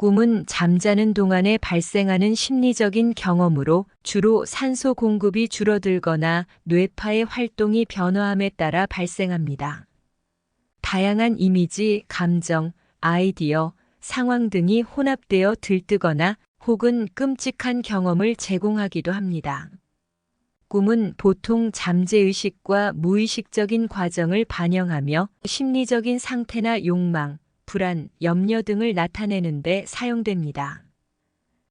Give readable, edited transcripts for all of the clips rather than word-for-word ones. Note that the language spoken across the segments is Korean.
꿈은 잠자는 동안에 발생하는 심리적인 경험으로 주로 산소 공급이 줄어들거나 뇌파의 활동이 변화함에 따라 발생합니다. 다양한 이미지, 감정, 아이디어, 상황 등이 혼합되어 들뜨거나 혹은 끔찍한 경험을 제공하기도 합니다. 꿈은 보통 잠재의식과 무의식적인 과정을 반영하며 심리적인 상태나 욕망, 불안, 염려 등을 나타내는 데 사용됩니다.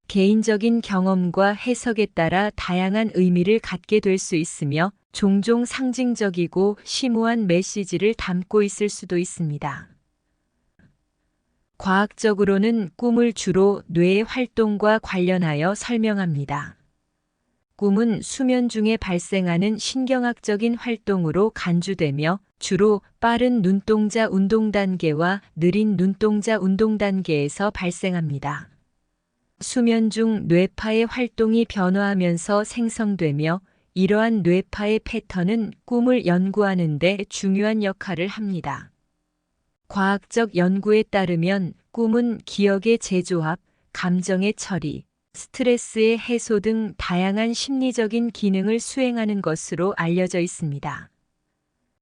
개인적인 경험과 해석에 따라 다양한 의미를 갖게 될 수 있으며 종종 상징적이고 심오한 메시지를 담고 있을 수도 있습니다. 과학적으로는 꿈을 주로 뇌의 활동과 관련하여 설명합니다. 꿈은 수면 중에 발생하는 신경학적인 활동으로 간주되며 주로 빠른 눈동자 운동 단계와 느린 눈동자 운동 단계에서 발생합니다. 수면 중 뇌파의 활동이 변화하면서 생성되며 이러한 뇌파의 패턴은 꿈을 연구하는 데 중요한 역할을 합니다. 과학적 연구에 따르면 꿈은 기억의 재조합, 감정의 처리, 스트레스의 해소 등 다양한 심리적인 기능을 수행하는 것으로 알려져 있습니다.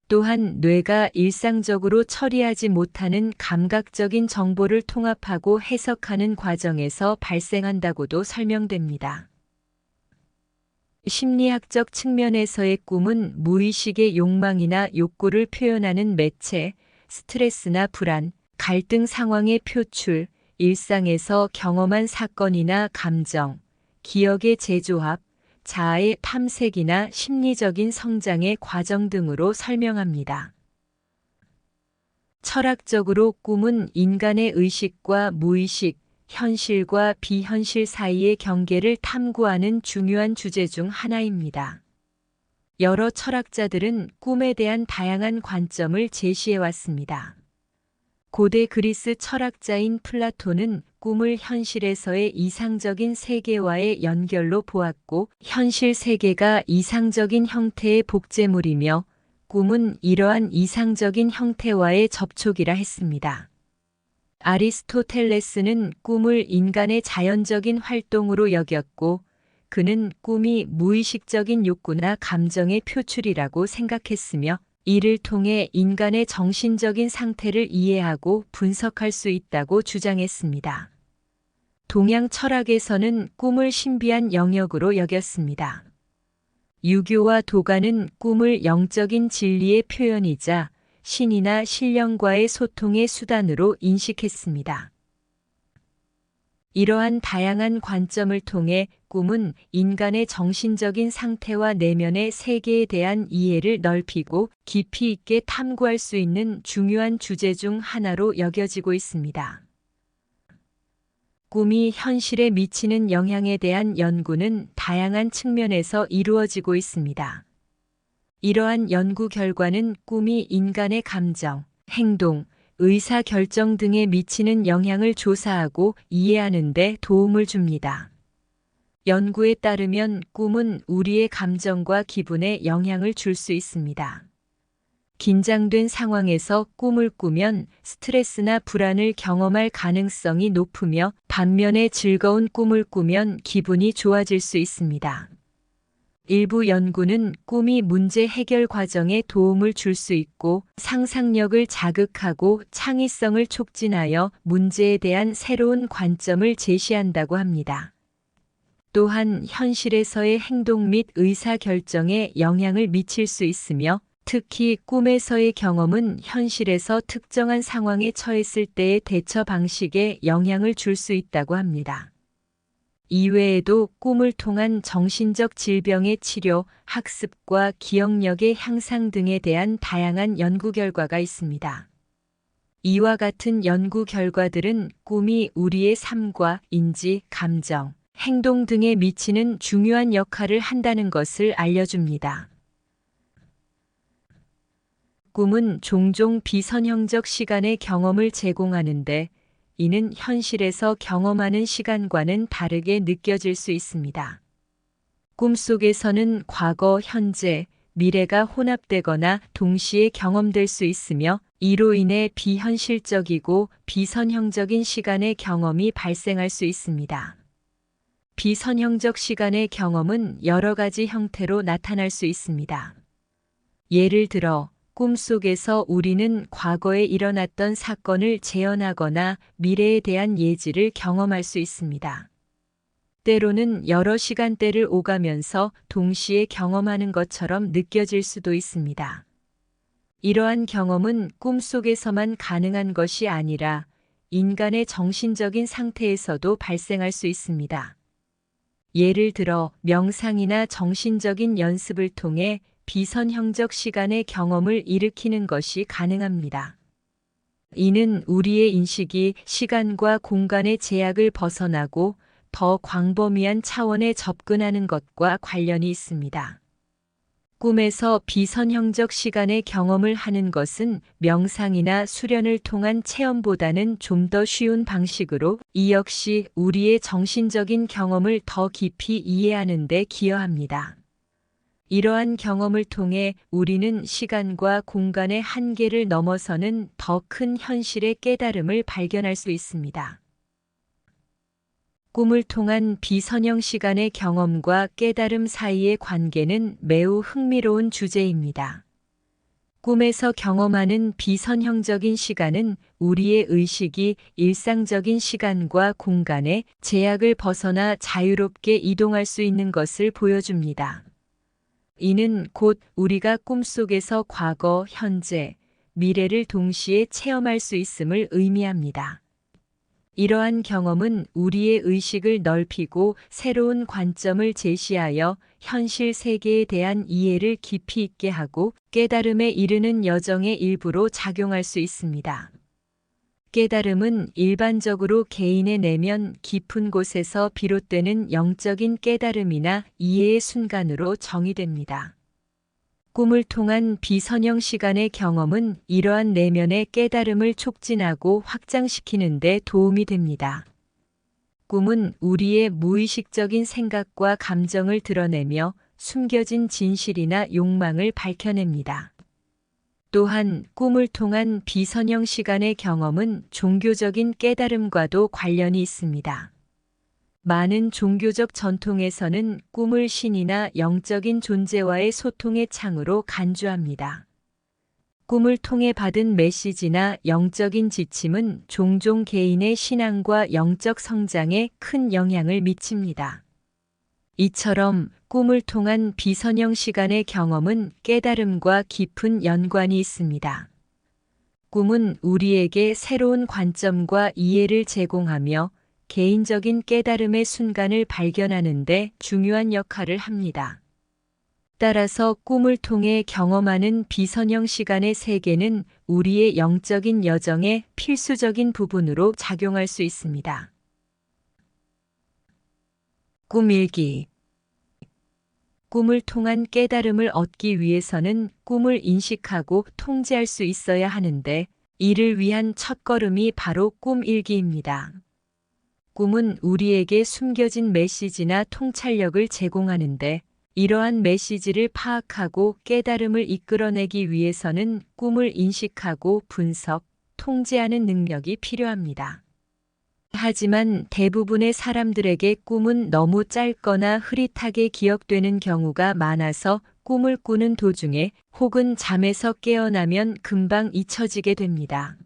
또한 뇌가 일상적으로 처리하지 못하는 감각적인 정보를 통합하고 해석하는 과정에서 발생한다고도 설명됩니다. 심리학적 측면에서의 꿈은 무의식의 욕망이나 욕구를 표현하는 매체, 스트레스나 불안, 갈등 상황의 표출, 일상에서 경험한 사건이나 감정, 기억의 재조합, 자아의 탐색이나 심리적인 성장의 과정 등으로 설명합니다. 철학적으로 꿈은 인간의 의식과 무의식, 현실과 비현실 사이의 경계를 탐구하는 중요한 주제 중 하나입니다. 여러 철학자들은 꿈에 대한 다양한 관점을 제시해 왔습니다. 고대 그리스 철학자인 플라톤은 꿈을 현실에서의 이상적인 세계와의 연결로 보았고, 현실 세계가 이상적인 형태의 복제물이며 꿈은 이러한 이상적인 형태와의 접촉이라 했습니다. 아리스토텔레스는 꿈을 인간의 자연적인 활동으로 여겼고, 그는 꿈이 무의식적인 욕구나 감정의 표출이라고 생각했으며, 이를 통해 인간의 정신적인 상태를 이해하고 분석할 수 있다고 주장했습니다. 동양 철학에서는 꿈을 신비한 영역으로 여겼습니다. 유교와 도가는 꿈을 영적인 진리의 표현이자 신이나 신령과의 소통의 수단으로 인식했습니다. 이러한 다양한 관점을 통해 꿈은 인간의 정신적인 상태와 내면의 세계에 대한 이해를 넓히고 깊이 있게 탐구할 수 있는 중요한 주제 중 하나로 여겨지고 있습니다. 꿈이 현실에 미치는 영향에 대한 연구는 다양한 측면에서 이루어지고 있습니다. 이러한 연구 결과는 꿈이 인간의 감정, 행동, 의사 결정 등에 미치는 영향을 조사하고 이해하는 데 도움을 줍니다. 연구에 따르면 꿈은 우리의 감정과 기분에 영향을 줄 수 있습니다. 긴장된 상황에서 꿈을 꾸면 스트레스나 불안을 경험할 가능성이 높으며, 반면에 즐거운 꿈을 꾸면 기분이 좋아질 수 있습니다. 일부 연구는 꿈이 문제 해결 과정에 도움을 줄 수 있고, 상상력을 자극하고 창의성을 촉진하여 문제에 대한 새로운 관점을 제시한다고 합니다. 또한 현실에서의 행동 및 의사 결정에 영향을 미칠 수 있으며, 특히 꿈에서의 경험은 현실에서 특정한 상황에 처했을 때의 대처 방식에 영향을 줄 수 있다고 합니다. 이외에도 꿈을 통한 정신적 질병의 치료, 학습과 기억력의 향상 등에 대한 다양한 연구 결과가 있습니다. 이와 같은 연구 결과들은 꿈이 우리의 삶과 인지, 감정, 행동 등에 미치는 중요한 역할을 한다는 것을 알려줍니다. 꿈은 종종 비선형적 시간의 경험을 제공하는데, 이는 현실에서 경험하는 시간과는 다르게 느껴질 수 있습니다. 꿈속에서는 과거, 현재, 미래가 혼합되거나 동시에 경험될 수 있으며, 이로 인해 비현실적이고 비선형적인 시간의 경험이 발생할 수 있습니다. 비선형적 시간의 경험은 여러 가지 형태로 나타날 수 있습니다. 예를 들어, 꿈속에서 우리는 과거에 일어났던 사건을 재현하거나 미래에 대한 예지를 경험할 수 있습니다. 때로는 여러 시간대를 오가면서 동시에 경험하는 것처럼 느껴질 수도 있습니다. 이러한 경험은 꿈속에서만 가능한 것이 아니라 인간의 정신적인 상태에서도 발생할 수 있습니다. 예를 들어 명상이나 정신적인 연습을 통해 비선형적 시간의 경험을 일으키는 것이 가능합니다. 이는 우리의 인식이 시간과 공간의 제약을 벗어나고 더 광범위한 차원에 접근하는 것과 관련이 있습니다. 꿈에서 비선형적 시간의 경험을 하는 것은 명상이나 수련을 통한 체험보다는 좀 더 쉬운 방식으로 이 역시 우리의 정신적인 경험을 더 깊이 이해하는 데 기여합니다. 이러한 경험을 통해 우리는 시간과 공간의 한계를 넘어서는 더 큰 현실의 깨달음을 발견할 수 있습니다. 꿈을 통한 비선형 시간의 경험과 깨달음 사이의 관계는 매우 흥미로운 주제입니다. 꿈에서 경험하는 비선형적인 시간은 우리의 의식이 일상적인 시간과 공간의 제약을 벗어나 자유롭게 이동할 수 있는 것을 보여줍니다. 이는 곧 우리가 꿈속에서 과거, 현재, 미래를 동시에 체험할 수 있음을 의미합니다. 이러한 경험은 우리의 의식을 넓히고 새로운 관점을 제시하여 현실 세계에 대한 이해를 깊이 있게 하고 깨달음에 이르는 여정의 일부로 작용할 수 있습니다. 깨달음은 일반적으로 개인의 내면 깊은 곳에서 비롯되는 영적인 깨달음이나 이해의 순간으로 정의됩니다. 꿈을 통한 비선형 시간의 경험은 이러한 내면의 깨달음을 촉진하고 확장시키는 데 도움이 됩니다. 꿈은 우리의 무의식적인 생각과 감정을 드러내며 숨겨진 진실이나 욕망을 밝혀냅니다. 또한 꿈을 통한 비선형 시간의 경험은 종교적인 깨달음과도 관련이 있습니다. 많은 종교적 전통에서는 꿈을 신이나 영적인 존재와의 소통의 창으로 간주합니다. 꿈을 통해 받은 메시지나 영적인 지침은 종종 개인의 신앙과 영적 성장에 큰 영향을 미칩니다. 이처럼 꿈을 통한 비선형 시간의 경험은 깨달음과 깊은 연관이 있습니다. 꿈은 우리에게 새로운 관점과 이해를 제공하며 개인적인 깨달음의 순간을 발견하는 데 중요한 역할을 합니다. 따라서 꿈을 통해 경험하는 비선형 시간의 세계는 우리의 영적인 여정의 필수적인 부분으로 작용할 수 있습니다. 꿈일기. 꿈을 통한 깨달음을 얻기 위해서는 꿈을 인식하고 통제할 수 있어야 하는데, 이를 위한 첫걸음이 바로 꿈일기입니다. 꿈은 우리에게 숨겨진 메시지나 통찰력을 제공하는데, 이러한 메시지를 파악하고 깨달음을 이끌어내기 위해서는 꿈을 인식하고 분석, 통제하는 능력이 필요합니다. 하지만 대부분의 사람들에게 꿈은 너무 짧거나 흐릿하게 기억되는 경우가 많아서 꿈을 꾸는 도중에 혹은 잠에서 깨어나면 금방 잊혀지게 됩니다.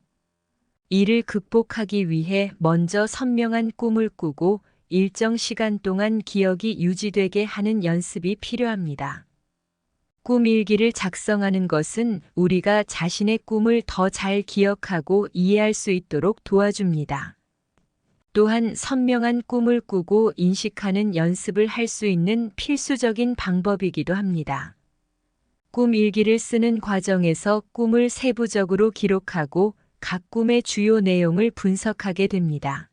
이를 극복하기 위해 먼저 선명한 꿈을 꾸고 일정 시간 동안 기억이 유지되게 하는 연습이 필요합니다. 꿈 일기를 작성하는 것은 우리가 자신의 꿈을 더 잘 기억하고 이해할 수 있도록 도와줍니다. 또한 선명한 꿈을 꾸고 인식하는 연습을 할 수 있는 필수적인 방법이기도 합니다. 꿈 일기를 쓰는 과정에서 꿈을 세부적으로 기록하고 각 꿈의 주요 내용을 분석하게 됩니다.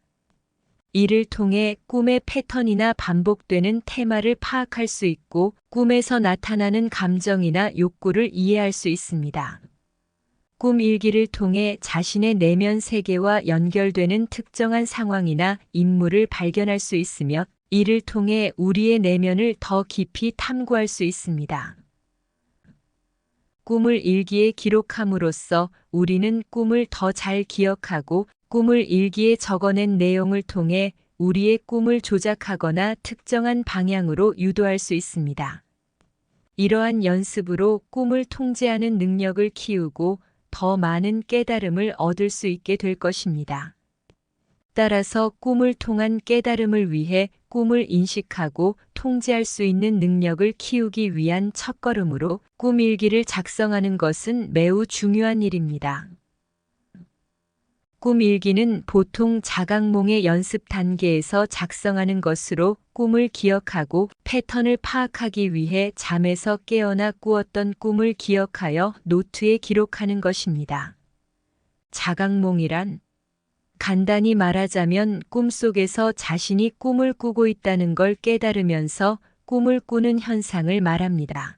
이를 통해 꿈의 패턴이나 반복되는 테마를 파악할 수 있고 꿈에서 나타나는 감정이나 욕구를 이해할 수 있습니다. 꿈 일기를 통해 자신의 내면 세계와 연결되는 특정한 상황이나 인물을 발견할 수 있으며 이를 통해 우리의 내면을 더 깊이 탐구할 수 있습니다. 꿈을 일기에 기록함으로써 우리는 꿈을 더 잘 기억하고 꿈을 일기에 적어낸 내용을 통해 우리의 꿈을 조작하거나 특정한 방향으로 유도할 수 있습니다. 이러한 연습으로 꿈을 통제하는 능력을 키우고 더 많은 깨달음을 얻을 수 있게 될 것입니다. 따라서 꿈을 통한 깨달음을 위해 꿈을 인식하고 통제할 수 있는 능력을 키우기 위한 첫걸음으로 꿈일기를 작성하는 것은 매우 중요한 일입니다. 꿈일기는 보통 자각몽의 연습 단계에서 작성하는 것으로 꿈을 기억하고 패턴을 파악하기 위해 잠에서 깨어나 꾸었던 꿈을 기억하여 노트에 기록하는 것입니다. 자각몽이란 간단히 말하자면 꿈속에서 자신이 꿈을 꾸고 있다는 걸 깨달으면서 꿈을 꾸는 현상을 말합니다.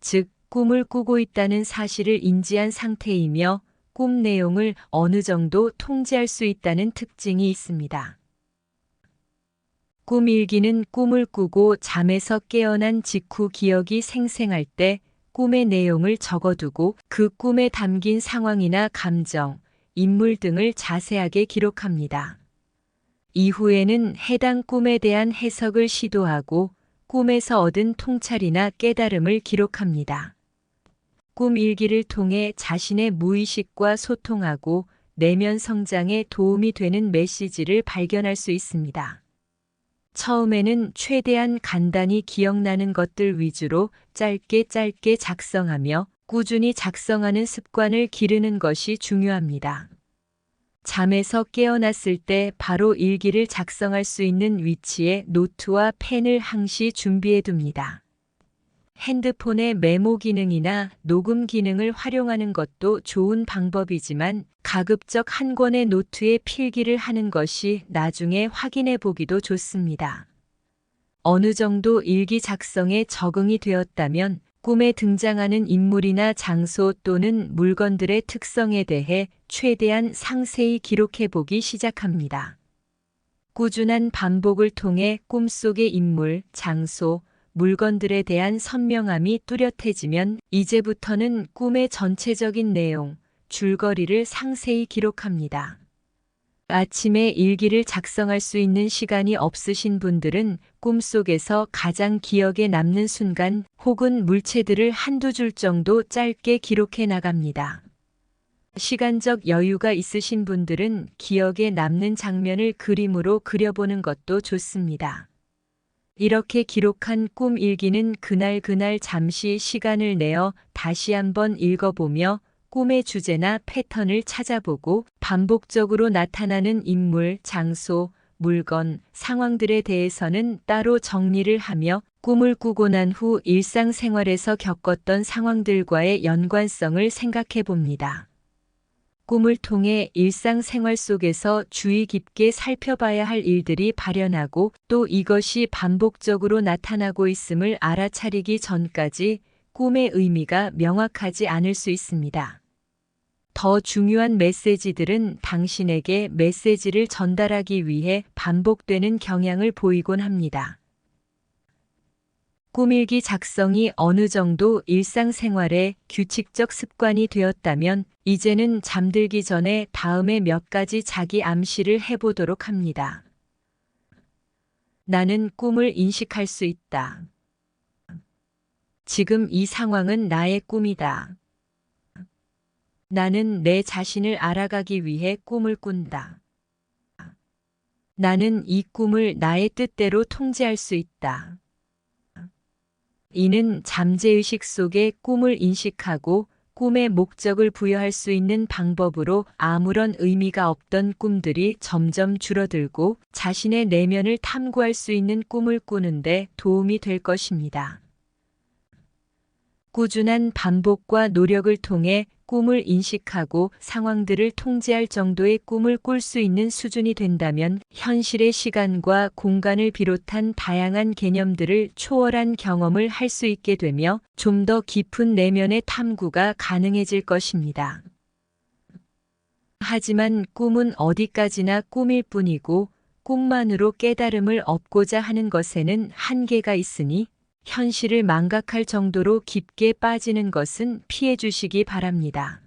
즉, 꿈을 꾸고 있다는 사실을 인지한 상태이며 꿈 내용을 어느 정도 통제할 수 있다는 특징이 있습니다. 꿈일기는 꿈을 꾸고 잠에서 깨어난 직후 기억이 생생할 때 꿈의 내용을 적어두고 그 꿈에 담긴 상황이나 감정, 인물 등을 자세하게 기록합니다. 이후에는 해당 꿈에 대한 해석을 시도하고 꿈에서 얻은 통찰이나 깨달음을 기록합니다. 꿈 일기를 통해 자신의 무의식과 소통하고 내면 성장에 도움이 되는 메시지를 발견할 수 있습니다. 처음에는 최대한 간단히 기억나는 것들 위주로 짧게 작성하며 꾸준히 작성하는 습관을 기르는 것이 중요합니다. 잠에서 깨어났을 때 바로 일기를 작성할 수 있는 위치에 노트와 펜을 항시 준비해 둡니다. 핸드폰의 메모 기능이나 녹음 기능을 활용하는 것도 좋은 방법이지만 가급적 한 권의 노트에 필기를 하는 것이 나중에 확인해 보기도 좋습니다. 어느 정도 일기 작성에 적응이 되었다면 꿈에 등장하는 인물이나 장소 또는 물건들의 특성에 대해 최대한 상세히 기록해 보기 시작합니다. 꾸준한 반복을 통해 꿈속의 인물, 장소, 물건들에 대한 선명함이 뚜렷해지면 이제부터는 꿈의 전체적인 내용, 줄거리를 상세히 기록합니다. 아침에 일기를 작성할 수 있는 시간이 없으신 분들은 꿈속에서 가장 기억에 남는 순간 혹은 물체들을 한두 줄 정도 짧게 기록해 나갑니다. 시간적 여유가 있으신 분들은 기억에 남는 장면을 그림으로 그려보는 것도 좋습니다. 이렇게 기록한 꿈 일기는 그날 잠시 시간을 내어 다시 한번 읽어보며 꿈의 주제나 패턴을 찾아보고 반복적으로 나타나는 인물, 장소, 물건, 상황들에 대해서는 따로 정리를 하며 꿈을 꾸고 난 후 일상생활에서 겪었던 상황들과의 연관성을 생각해 봅니다. 꿈을 통해 일상생활 속에서 주의 깊게 살펴봐야 할 일들이 발현하고 또 이것이 반복적으로 나타나고 있음을 알아차리기 전까지 꿈의 의미가 명확하지 않을 수 있습니다. 더 중요한 메시지들은 당신에게 메시지를 전달하기 위해 반복되는 경향을 보이곤 합니다. 꿈일기 작성이 어느 정도 일상생활의 규칙적 습관이 되었다면 이제는 잠들기 전에 다음에 몇 가지 자기 암시를 해보도록 합니다. 나는 꿈을 인식할 수 있다. 지금 이 상황은 나의 꿈이다. 나는 내 자신을 알아가기 위해 꿈을 꾼다. 나는 이 꿈을 나의 뜻대로 통제할 수 있다. 이는 잠재의식 속에 꿈을 인식하고 꿈의 목적을 부여할 수 있는 방법으로 아무런 의미가 없던 꿈들이 점점 줄어들고 자신의 내면을 탐구할 수 있는 꿈을 꾸는데 도움이 될 것입니다. 꾸준한 반복과 노력을 통해 꿈을 인식하고 상황들을 통제할 정도의 꿈을 꿀 수 있는 수준이 된다면 현실의 시간과 공간을 비롯한 다양한 개념들을 초월한 경험을 할 수 있게 되며 좀 더 깊은 내면의 탐구가 가능해질 것입니다. 하지만 꿈은 어디까지나 꿈일 뿐이고 꿈만으로 깨달음을 얻고자 하는 것에는 한계가 있으니 현실을 망각할 정도로 깊게 빠지는 것은 피해 주시기 바랍니다.